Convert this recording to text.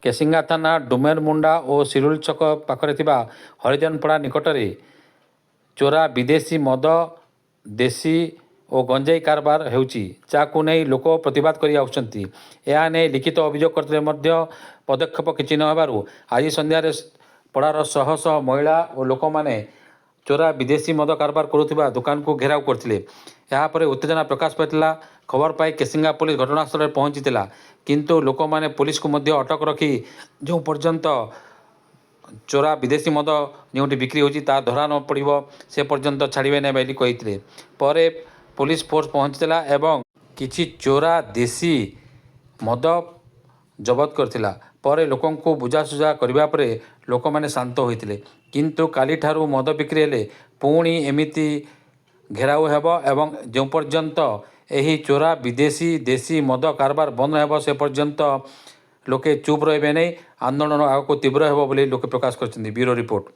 କେସିଙ୍ଗା ଥାନା ଡୁମେରମୁଣ୍ଡା ଓ ସିରୁଲ ଛକ ପାଖରେ ଥିବା ହରିଜନପଡ଼ା ନିକଟରେ ଚୋରା ବିଦେଶୀ ମଦ, ଦେଶୀ ଓ ଗଞ୍ଜେଇ କାରବାର ହେଉଛି, ଯାହାକୁ ନେଇ ଲୋକ ପ୍ରତିବାଦ କରି ଆସୁଛନ୍ତି। ଏହା ନେଇ ଲିଖିତ ଅଭିଯୋଗ କରିଥିଲେ ମଧ୍ୟ ପଦକ୍ଷେପ କିଛି ନ ହେବାରୁ ଆଜି ସନ୍ଧ୍ୟାରେ ପଡ଼ାର ଶହ ଶହ ମହିଳା ଓ ଲୋକମାନେ ଚୋରା ବିଦେଶୀ ମଦ କାରବାର କରୁଥିବା ଦୋକାନକୁ ଘେରାଉ କରିଥିଲେ। ଏହାପରେ ଉତ୍ତେଜନା ପ୍ରକାଶ ପାଇଥିଲା। ଖବର ପାଇ କେସିଙ୍ଗା ପୋଲିସ ଘଟଣାସ୍ଥଳରେ ପହଞ୍ଚିଥିଲା, କିନ୍ତୁ ଲୋକମାନେ ପୋଲିସକୁ ମଧ୍ୟ ଅଟକ ରଖି ଯେଉଁ ପର୍ଯ୍ୟନ୍ତ ଚୋରା ବିଦେଶୀ ମଦ ଯେଉଁଠି ବିକ୍ରି ହେଉଛି ତାହା ଧରା ନ ପଡ଼ିବ ସେ ପର୍ଯ୍ୟନ୍ତ ଛାଡ଼ିବେ ନାହିଁ ବୋଲି କହିଥିଲେ। ପରେ ପୋଲିସ ଫୋର୍ସ ପହଞ୍ଚିଥିଲା ଏବଂ କିଛି ଚୋରା ଦେଶୀ ମଦ ଜବତ କରିଥିଲା। ପରେ ଲୋକଙ୍କୁ ବୁଝାସୁଝା କରିବା ପରେ ଲୋକମାନେ ଶାନ୍ତ ହୋଇଥିଲେ। କିନ୍ତୁ କାଲିଠାରୁ ମଦ ବିକ୍ରି ହେଲେ ପୁଣି ଏମିତି ଘେରାଉ ହେବ ଏବଂ ଯେଉଁ ପର୍ଯ୍ୟନ୍ତ ଏହି ଚୋରା ବିଦେଶୀ ଦେଶୀ ମଦ କାରବାର ବନ୍ଦ ହେବ ସେ ପର୍ଯ୍ୟନ୍ତ ଲୋକେ ଚୁପ୍ ରହିବେ ନାହିଁ। ଆନ୍ଦୋଳନ ଆଗକୁ ତୀବ୍ର ହେବ ବୋଲି ଲୋକେ ପ୍ରକାଶ କରିଛନ୍ତି। Bureau report.